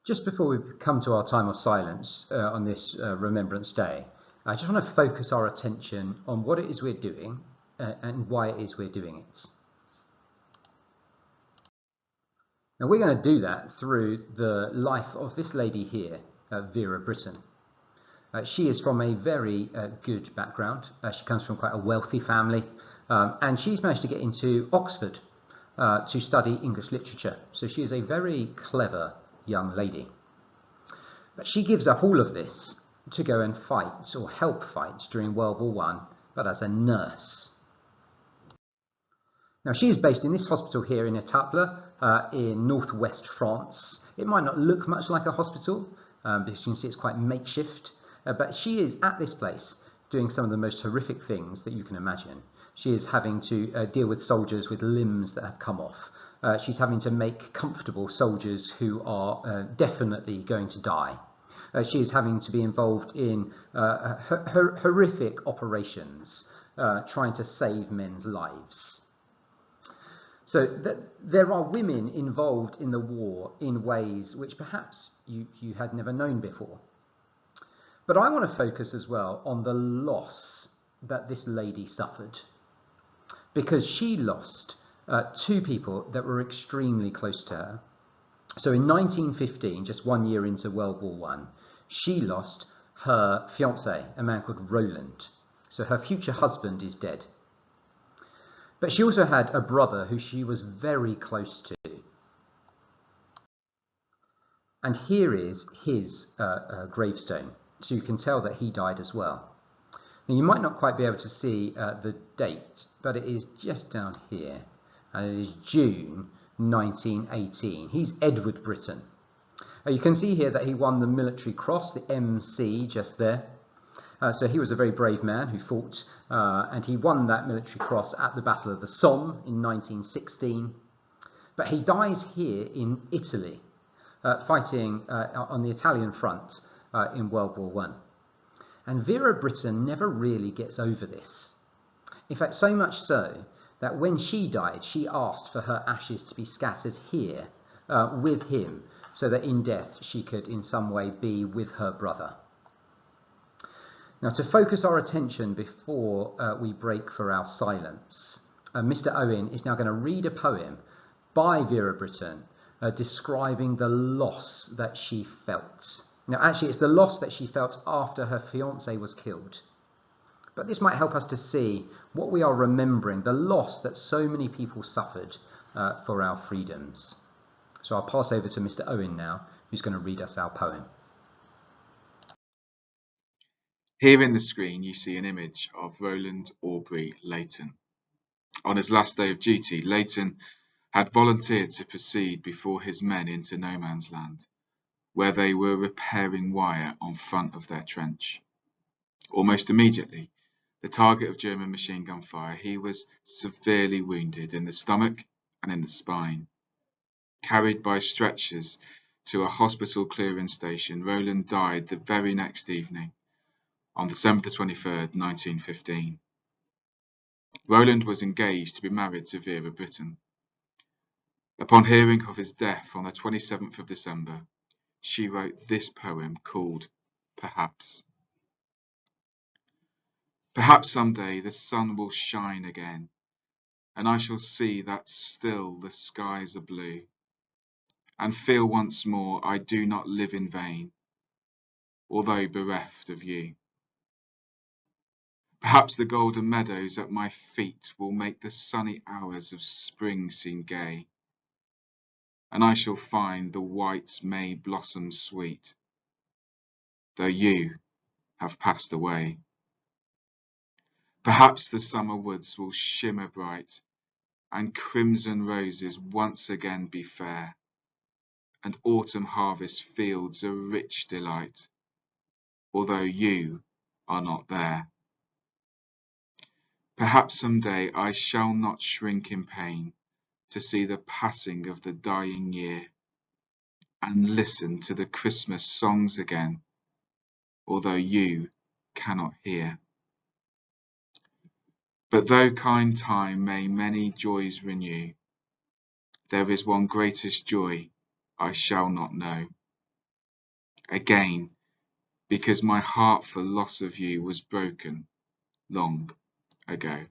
Just before we come to our time of silence on this Remembrance Day, I just want to focus our attention on what it is we're doing and why it is we're doing it. Now we're going to do that through the life of this lady here, Vera Brittain. She is from a very good background. She comes from quite a wealthy family, and she's managed to get into Oxford to study English literature. So she is a very clever young lady. But she gives up all of this to go and fight or help fight during World War I, but as a nurse. Now she is based in this hospital here in Etaples in northwest France. It might not look much like a hospital because you can see it's quite makeshift, but she is at this place doing some of the most horrific things that you can imagine. She is having to deal with soldiers with limbs that have come off. She's having to make comfortable soldiers who are definitely going to die. She is having to be involved in horrific operations, trying to save men's lives. So there are women involved in the war in ways which perhaps you had never known before. But I want to focus as well on the loss that this lady suffered, because she lost two people that were extremely close to her. So in 1915, just 1 year into World War I, she lost her fiancé, a man called Roland. So her future husband is dead. But she also had a brother who she was very close to. And here is his gravestone. So you can tell that he died as well. Now you might not quite be able to see the date, but it is just down here. And it is June 1918. He's Edward Brittain. You can see here that he won the Military Cross, the MC, just there. So he was a very brave man who fought, and he won that Military Cross at the Battle of the Somme in 1916. But he dies here in Italy, fighting on the Italian front in World War I. And Vera Brittain never really gets over this. In fact, so much so that when she died, she asked for her ashes to be scattered here with him, so that in death she could in some way be with her brother. Now, to focus our attention before we break for our silence, Mr. Owen is now going to read a poem by Vera Brittain describing the loss that she felt. Now, actually, it's the loss that she felt after her fiancé was killed. But this might help us to see what we are remembering, the loss that so many people suffered for our freedoms. So I'll pass over to Mr. Owen now, who's going to read us our poem. Here in the screen you see an image of Roland Aubrey Leighton. On his last day of duty, Leighton had volunteered to proceed before his men into no man's land, where they were repairing wire on front of their trench. Almost immediately, the target of German machine gun fire, he was severely wounded in the stomach and in the spine. Carried by stretchers to a hospital clearance station, Roland died the very next evening, on December 23rd, 1915. Roland was engaged to be married to Vera Brittain. Upon hearing of his death on the 27th of December, she wrote this poem called Perhaps. Perhaps someday the sun will shine again, and I shall see that still the skies are blue, and feel once more I do not live in vain, although bereft of you. Perhaps the golden meadows at my feet will make the sunny hours of spring seem gay, and I shall find the white May blossoms sweet, though you have passed away. Perhaps the summer woods will shimmer bright, and crimson roses once again be fair, and autumn harvest fields a rich delight, although you are not there. Perhaps some day I shall not shrink in pain to see the passing of the dying year, and listen to the Christmas songs again, although you cannot hear. But though kind time may many joys renew, there is one greatest joy I shall not know, again, because my heart for loss of you was broken long ago.